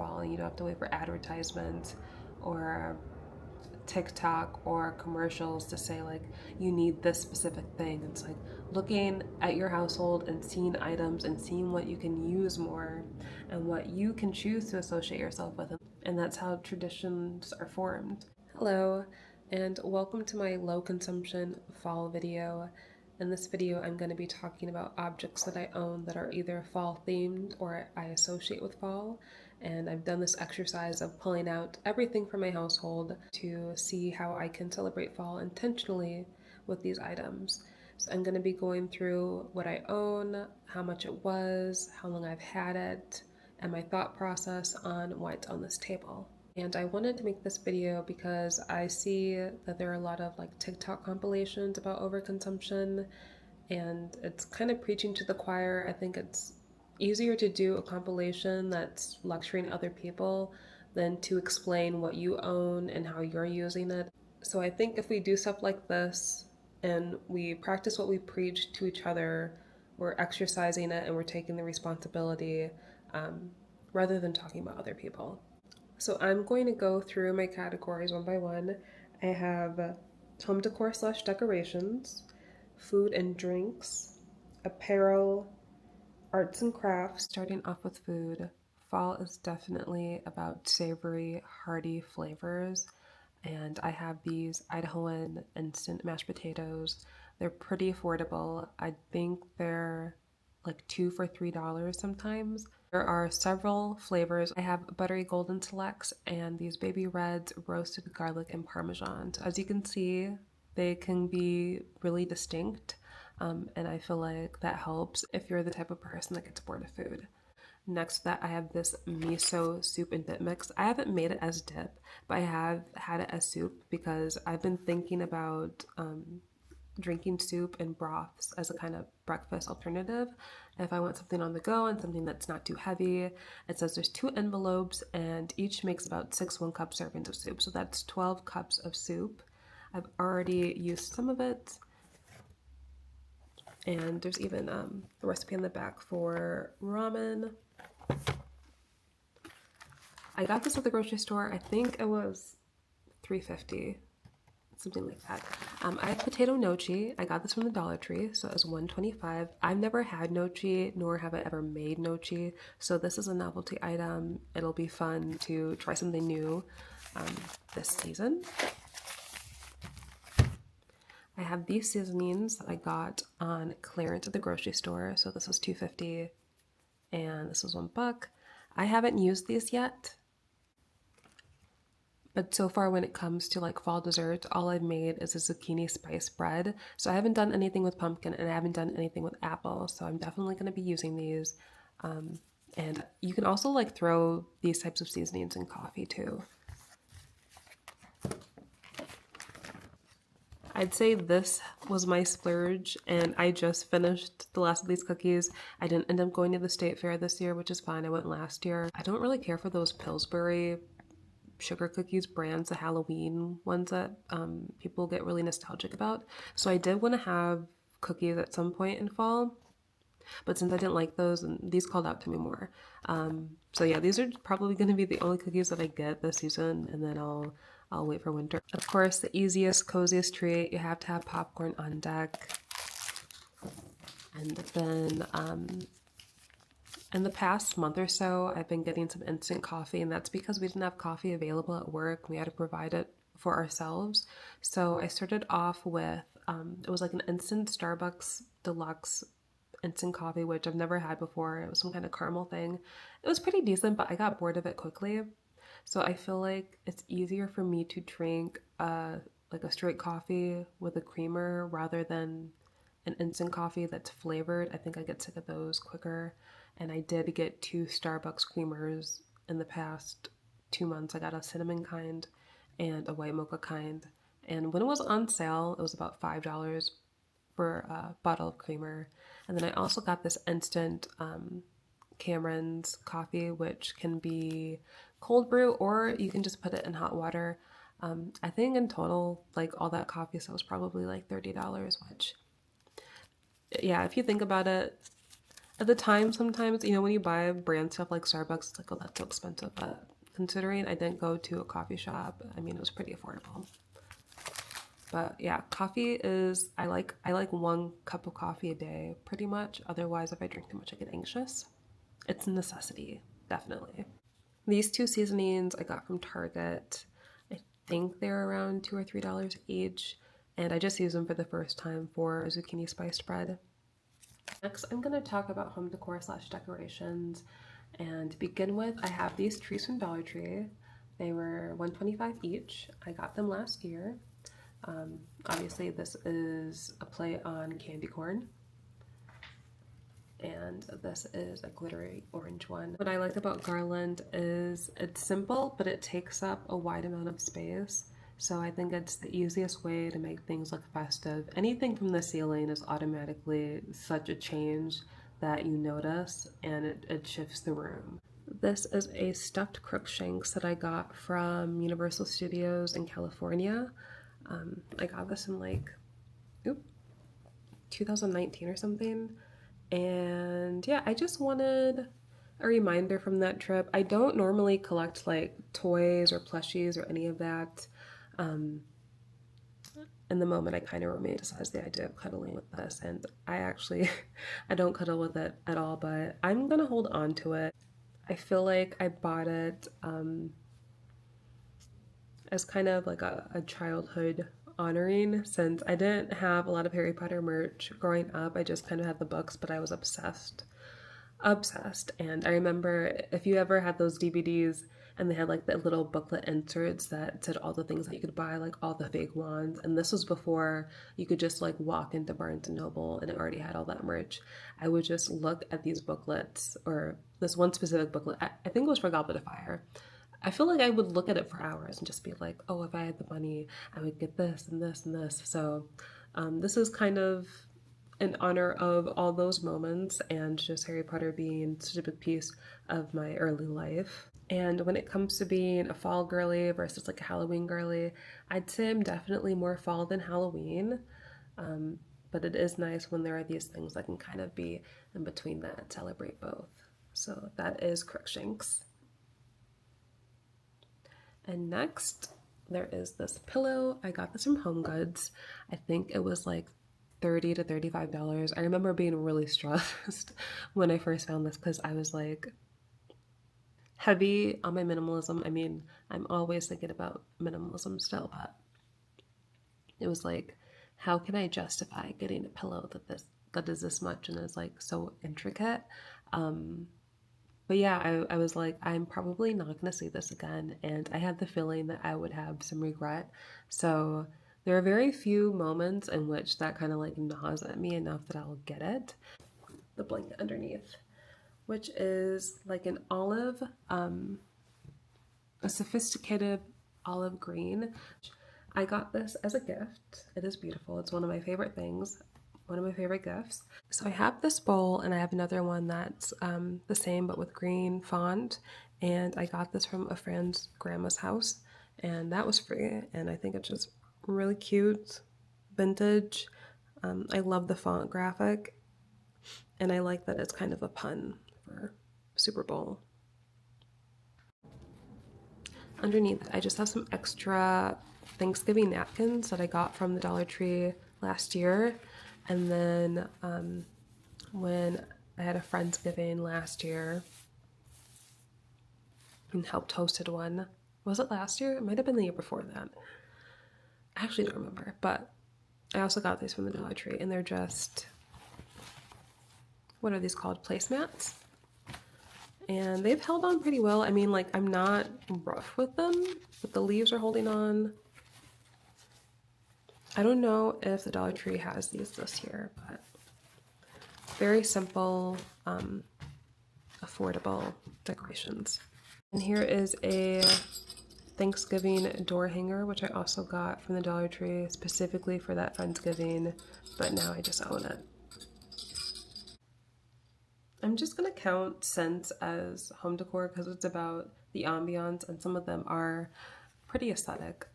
fall, and you don't have to wait for advertisements or TikTok or commercials to say like you need this specific thing. It's like looking at your household and seeing items and seeing what you can use more and what you can choose to associate yourself with. And that's how traditions are formed. Hello, and welcome to my low consumption fall video. In this video, I'm going to be talking about objects that I own that are either fall themed or I associate with fall. And I've done this exercise of pulling out everything from my household to see how I can celebrate fall intentionally with these items. So I'm going to be going through what I own, how much it was, how long I've had it, and my thought process on why it's on this table. And I wanted to make this video because I see that there are a lot of like TikTok compilations about overconsumption, and it's kind of preaching to the choir. I think it's easier to do a compilation that's lecturing other people than to explain what you own and how you're using it. So I think if we do stuff like this and we practice what we preach to each other, we're exercising it and we're taking the responsibility rather than talking about other people. So I'm going to go through my categories one by one. I have home decor / decorations, food and drinks, apparel, arts and crafts. Starting off with food, fall is definitely about savory, hearty flavors. And I have these Idahoan instant mashed potatoes. They're pretty affordable. I think they're like 2 for $3 sometimes. There are several flavors. I have buttery golden selects and these baby reds, roasted garlic and parmesan. So as you can see, they can be really distinct, and I feel like that helps if you're the type of person that gets bored of food. Next to that, I have this miso soup and dip mix. I haven't made it as dip, but I have had it as soup because I've been thinking about drinking soup and broths as a kind of breakfast alternative. If I want something on the go and something that's not too heavy, it says there's 2 envelopes and each makes about 6 1-cup servings of soup. So that's 12 cups of soup. I've already used some of it. And there's even a recipe in the back for ramen. I got this at the grocery store. I think it was $3.50. Something like that. I have potato nochi. I got this from the Dollar Tree, so it was $1.25. I've never had nochi, nor have I ever made nochi, so this is a novelty item. It'll be fun to try something new this season. I have these seasonings that I got on clearance at the grocery store, so this was $2.50, and this was $1. I haven't used these yet. But so far when it comes to like fall dessert, all I've made is a zucchini spice bread. So I haven't done anything with pumpkin and I haven't done anything with apple. So I'm definitely going to be using these. And you can also like throw these types of seasonings in coffee too. I'd say this was my splurge, and I just finished the last of these cookies. I didn't end up going to the state fair this year, which is fine. I went last year. I don't really care for those Pillsbury sugar cookies brands, the Halloween ones that people get really nostalgic about. So I did want to have cookies at some point in fall, but since I didn't like those, and these called out to me more. So yeah, these are probably going to be the only cookies that I get this season, and then I'll wait for winter. Of course, the easiest, coziest treat, you have to have popcorn on deck. And then in the past month or so, I've been getting some instant coffee, and that's because we didn't have coffee available at work. We had to provide it for ourselves. So I started off with, it was like an instant Starbucks deluxe instant coffee, which I've never had before. It was some kind of caramel thing. It was pretty decent, but I got bored of it quickly. So I feel like it's easier for me to drink like a straight coffee with a creamer rather than an instant coffee that's flavored. I think I get sick of those quicker. And I did get 2 Starbucks creamers in the past 2 months. I got a cinnamon kind and a white mocha kind. And when it was on sale, it was about $5 for a bottle of creamer. And then I also got this instant Cameron's coffee, which can be cold brew or you can just put it in hot water. I think in total, like all that coffee, so it was probably like $30, which, yeah, if you think about it, At the time, sometimes, you know, when you buy brand stuff like Starbucks, it's like, oh, that's so expensive. But considering I didn't go to a coffee shop, I mean, it was pretty affordable. But yeah, coffee is, I like 1 cup of coffee a day pretty much. Otherwise, if I drink too much, I get anxious. It's a necessity, definitely. These 2 seasonings I got from Target. I think they're around $2 or $3 each, and I just used them for the first time for zucchini spiced bread. Next, I'm going to talk about home decor slash decorations. And to begin with, I have these trees from Dollar Tree. They were $1.25 each. I got them last year. Obviously, this is a play on candy corn. And this is a glittery orange one. What I like about garland is it's simple, but it takes up a wide amount of space. So I think it's the easiest way to make things look festive. Anything from the ceiling is automatically such a change that you notice, and it shifts the room. This is a stuffed Crookshanks that I got from Universal Studios in California. I got this in like 2019 or something. And yeah, I just wanted a reminder from that trip. I don't normally collect like toys or plushies or any of that. In the moment, I kind of romanticized the idea of cuddling with this, and I actually, I don't cuddle with it at all, but I'm gonna hold on to it. I feel like I bought it as kind of like a childhood honoring, since I didn't have a lot of Harry Potter merch growing up. I just kind of had the books, but I was obsessed. And I remember, if you ever had those DVDs and they had like the little booklet inserts that said all the things that you could buy, like all the fake wands, and this was before you could just like walk into Barnes and Noble and it already had all that merch. I would just look at these booklets, or this one specific booklet, I think it was for Goblet of Fire. I feel like I would look at it for hours and just be like, oh, if I had the money, I would get this and this and this. So this is kind of in honor of all those moments, and just Harry Potter being such a big piece of my early life. And when it comes to being a fall girly versus like a Halloween girly, I'd say I'm definitely more fall than Halloween. But it is nice when there are these things that can kind of be in between that, celebrate both. So that is Crookshanks. And next, there is this pillow. I got this from Home Goods. I think it was like $30 to $35. I remember being really stressed when I first found this because I was like heavy on my minimalism. I mean, I'm always thinking about minimalism still, but it was like, how can I justify getting a pillow that is this much and is like so intricate? But yeah, I was like, I'm probably not going to see this again. And I had the feeling that I would have some regret. So there are very few moments in which that kind of like gnaws at me enough that I'll get it. The blanket underneath, which is like an olive, a sophisticated olive green. I got this as a gift. It is beautiful. It's one of my favorite things. One of my favorite gifts. So I have this bowl and I have another one that's the same but with green font, and I got this from a friend's grandma's house, and that was free, and I think it's just really cute, vintage. I love the font graphic, and I like that it's kind of a pun for Super Bowl. Underneath, I just have some extra Thanksgiving napkins that I got from the Dollar Tree last year. And then when I had a Friendsgiving last year and helped hosted one, was it last year? It might have been the year before that. I actually don't remember, but I also got these from the Dollar Tree, and they're just, what are these called? Placemats. And they've held on pretty well. I mean, like, I'm not rough with them, but the leaves are holding on. I don't know if the Dollar Tree has these this year, but very simple, affordable decorations. And here is a Thanksgiving door hanger, which I also got from the Dollar Tree specifically for that Friendsgiving, but now I just own it. I'm just gonna count scents as home decor because it's about the ambiance, and some of them are pretty aesthetic.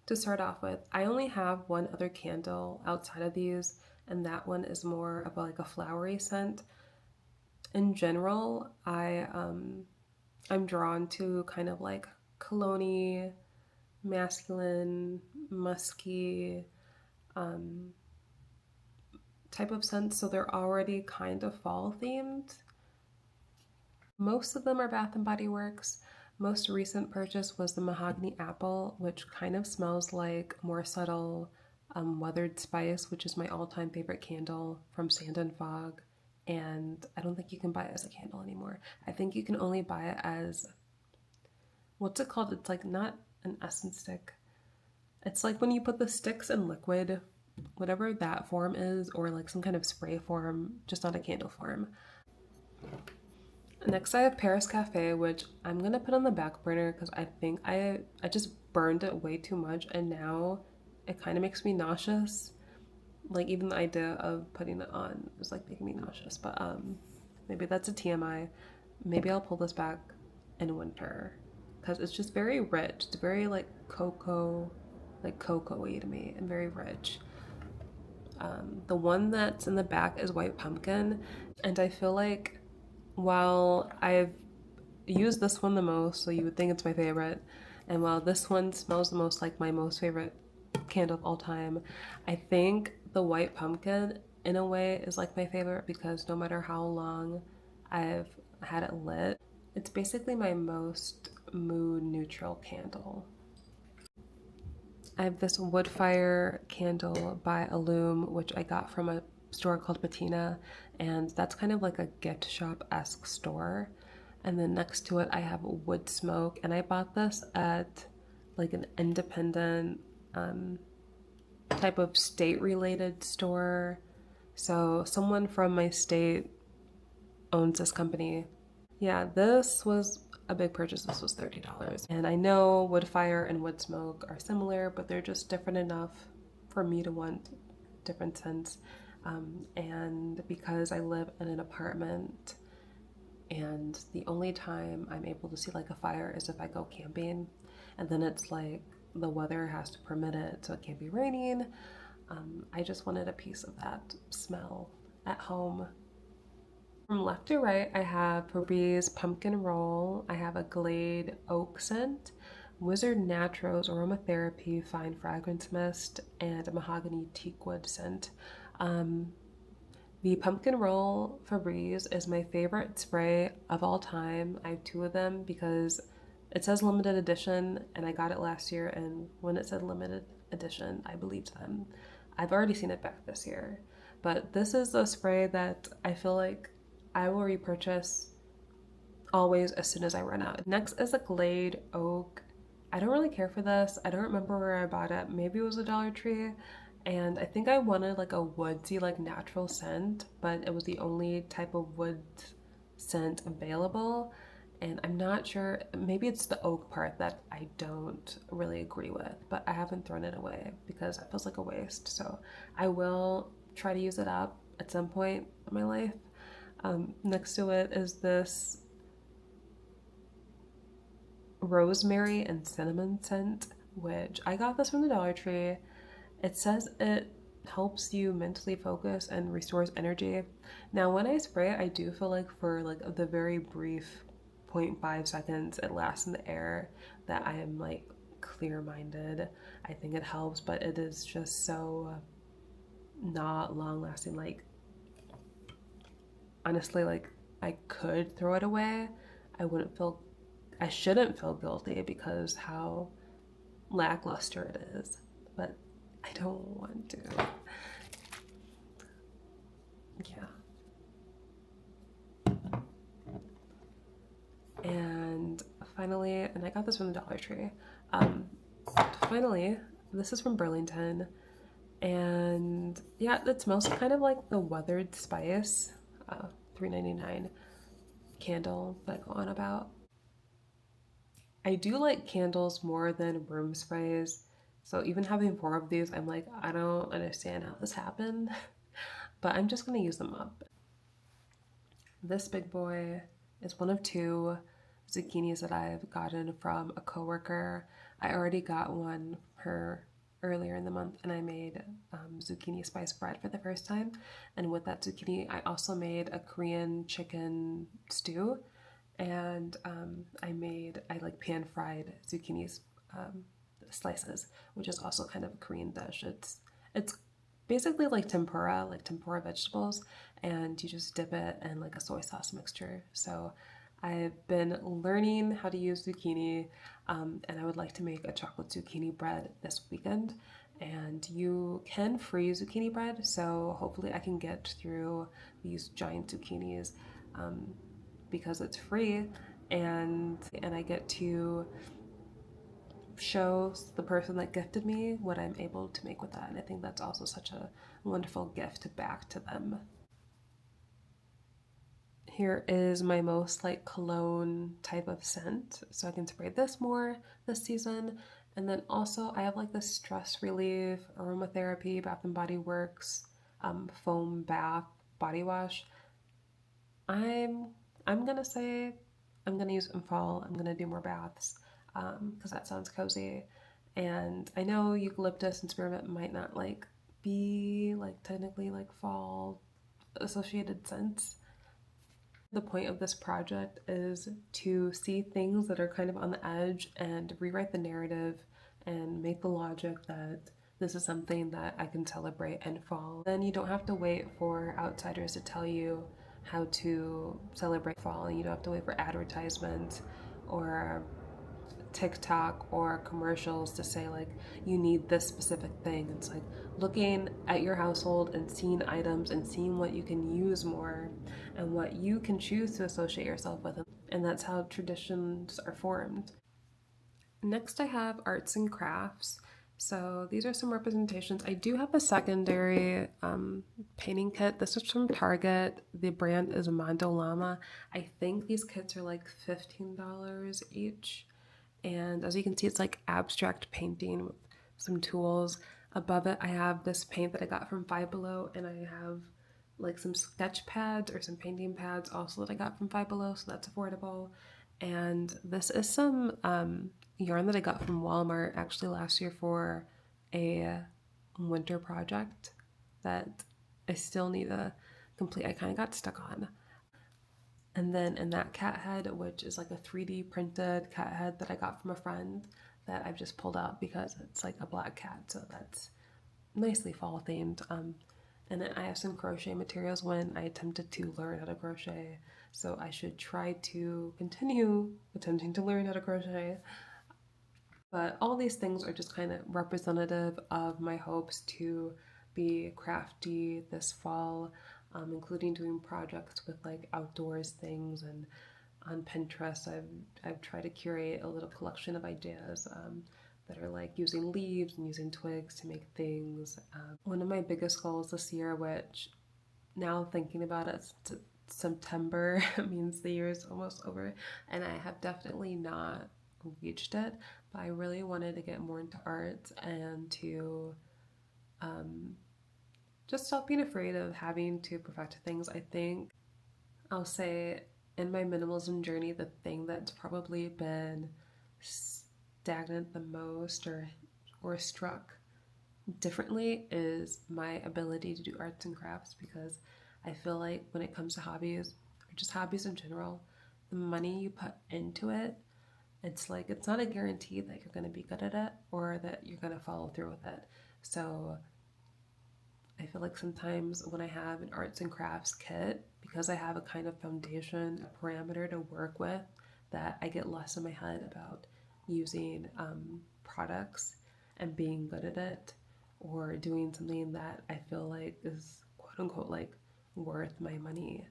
To start off with, I only have one other candle outside of these, and that one is more of like a flowery scent. In general, I'm drawn to kind of like cologne, masculine, musky um, type of scents, so they're already kind of fall themed. Most of them are Bath and Body Works. Most recent purchase was the Mahogany Apple, which kind of smells like more subtle weathered spice, which is my all-time favorite candle from Sand and Fog. And I don't think you can buy it as a candle anymore. I think you can only buy it as, what's it called? It's like not an essence stick. It's like when you put the sticks in liquid, whatever that form is, or like some kind of spray form, just not a candle form. Next, I have Paris Cafe, which I'm gonna put on the back burner because I think I just burned it way too much, and now it kind of makes me nauseous. Like even the idea of putting it on is like making me nauseous. But maybe that's a TMI. Maybe I'll pull this back in winter because it's just very rich. It's very like cocoa-y to me, and very rich. The one that's in the back is white pumpkin, and I feel like while I've used this one the most, so you would think it's my favorite, and while this one smells the most like my most favorite candle of all time, I think the white pumpkin in a way is like my favorite because no matter how long I've had it lit, it's basically my most mood neutral candle. I have this wood fire candle by Illume, which I got from a store called Patina, and that's kind of like a gift shop-esque store. And then next to it, I have wood smoke, and I bought this at like an independent type of state-related store. So someone from my state owns this company. Yeah, this was a big purchase. This was $30. And I know wood fire and wood smoke are similar, but they're just different enough for me to want different scents. And because I live in an apartment and the only time I'm able to see like a fire is if I go camping, and then it's like the weather has to permit it, so it can't be raining. I just wanted a piece of that smell at home. From left to right, I have Febreze Pumpkin Roll. I have a Glade Oak Scent, Wizard Naturals Aromatherapy Fine Fragrance Mist, and a Mahogany Teakwood Scent. The Pumpkin Roll Febreze is my favorite spray of all time. I have two of them because it says limited edition, and I got it last year, and when it said limited edition, I believed them. I've already seen it back this year, but this is a spray that I feel like I will repurchase always as soon as I run out. Next is a Glade Oak. I don't really care for this. I don't remember where I bought it. Maybe it was a Dollar Tree. And I think I wanted like a woodsy, like natural scent, but it was the only type of wood scent available. And I'm not sure, maybe it's the oak part that I don't really agree with, but I haven't thrown it away because it feels like a waste. So I will try to use it up at some point in my life. Next to it is this rosemary and cinnamon scent, which I got this from the Dollar Tree. It says it helps you mentally focus and restores energy. Now, when I spray it, I do feel like for like the very brief 0.5 seconds it lasts in the air that I am like clear-minded. I think it helps, but it is just so not long-lasting. Like honestly, like I could throw it away. I shouldn't feel guilty because how lackluster it is, but I don't want to. Yeah. And finally, and I got this from the Dollar Tree. Finally, this is from Burlington, and yeah, it smells kind of like the Weathered Spice, $3.99 candle that I go on about. I do like candles more than room sprays, so even having four of these, I'm like, I don't understand how this happened, but I'm just gonna use them up. This big boy is one of two zucchinis that I've gotten from a coworker. I already got one for earlier in the month, and I made zucchini spice bread for the first time. And with that zucchini, I also made a Korean chicken stew, and I like pan fried zucchini slices, which is also kind of a Korean dish. It's basically like tempura vegetables, and you just dip it in like a soy sauce mixture. So I've been learning how to use zucchini, and I would like to make a chocolate zucchini bread this weekend. And you can freeze zucchini bread, so hopefully I can get through these giant zucchinis because it's free, and I get to show the person that gifted me what I'm able to make with that. And I think that's also such a wonderful gift back to them. Here is my most like cologne type of scent. So I can spray this more this season. And then also I have like the stress relief aromatherapy Bath and Body Works foam bath body wash. I'm I'm gonna say I'm gonna use it in fall. I'm gonna do more baths because that sounds cozy. And I know eucalyptus and spearmint might not like be like technically like fall associated scents. The point of this project is to see things that are kind of on the edge and rewrite the narrative and make the logic that this is something that I can celebrate and fall. Then you don't have to wait for outsiders to tell you how to celebrate fall, and you don't have to wait for advertisements or TikTok or commercials to say like you need this specific thing. It's like looking at your household and seeing items and seeing what you can use more and what you can choose to associate yourself with. And that's how traditions are formed. Next, I have arts and crafts. So these are some representations. I do have a secondary painting kit. This is from Target. The brand is Mondo Llama. I think these kits are like $15 each. And as you can see, it's like abstract painting with some tools. Above it, I have this paint that I got from Five Below, and I have like some sketch pads or some painting pads also that I got from Five Below, so that's affordable. And this is some yarn that I got from Walmart actually last year for a winter project that I still need to complete. I kind of got stuck on. And then in that cat head, which is like a 3D printed cat head that I got from a friend that I've just pulled out because it's like a black cat, so that's nicely fall themed. And then I have some crochet materials when I attempted to learn how to crochet, so I should try to continue attempting to learn how to crochet. But all these things are just kind of representative of my hopes to be crafty this fall, including doing projects with like outdoors things. And on Pinterest, I've tried to curate a little collection of ideas that are like using leaves and using twigs to make things. One of my biggest goals this year, which now thinking about it, September means the year is almost over, and I have definitely not reached it. But I really wanted to get more into art and to um, just stop being afraid of having to perfect things. I think I'll say in my minimalism journey, the thing that's probably been stagnant the most or struck differently is my ability to do arts and crafts, because I feel like when it comes to hobbies or just hobbies in general, the money you put into it, it's like it's not a guarantee that you're going to be good at it or that you're going to follow through with it. So I feel like sometimes when I have an arts and crafts kit, because I have a kind of foundation, a parameter to work with, that I get less in my head about using products and being good at it, or doing something that I feel like is quote unquote like worth my money.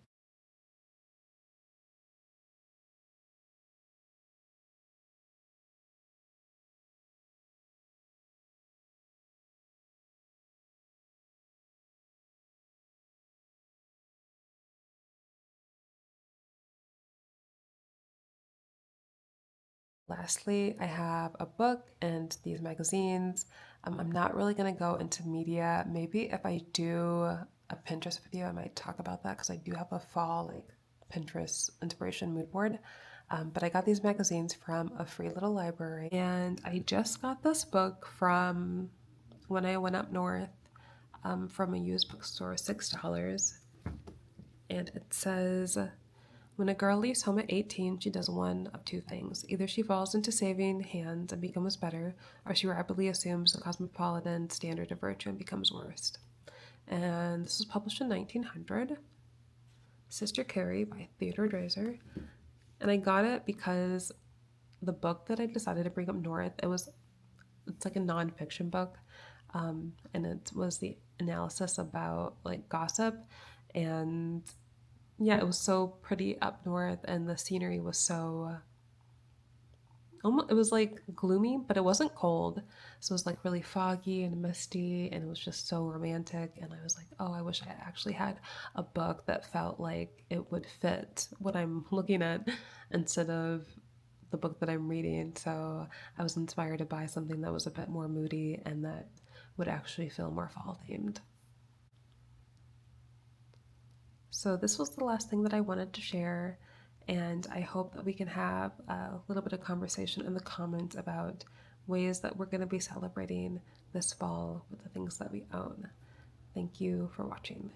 Lastly, I have a book and these magazines. I'm not really going to go into media. Maybe if I do a Pinterest video, I might talk about that because I do have a fall like Pinterest inspiration mood board. But I got these magazines from a free little library, and I just got this book from when I went up north from a used bookstore, $6. And it says, when a girl leaves home at 18, she does one of two things. Either she falls into saving hands and becomes better, or she rapidly assumes the cosmopolitan standard of virtue and becomes worst. And this was published in 1900. Sister Carrie by Theodore Dreiser. And I got it because the book that I decided to bring up north, it's like a nonfiction book, and it was the analysis about like gossip, and yeah, it was so pretty up north, and the scenery was so almost, it was like gloomy, but it wasn't cold, so it was like really foggy and misty, and it was just so romantic. And I was like, oh, I wish I actually had a book that felt like it would fit what I'm looking at instead of the book that I'm reading. So I was inspired to buy something that was a bit more moody and that would actually feel more fall themed. So this was the last thing that I wanted to share, and I hope that we can have a little bit of conversation in the comments about ways that we're going to be celebrating this fall with the things that we own. Thank you for watching.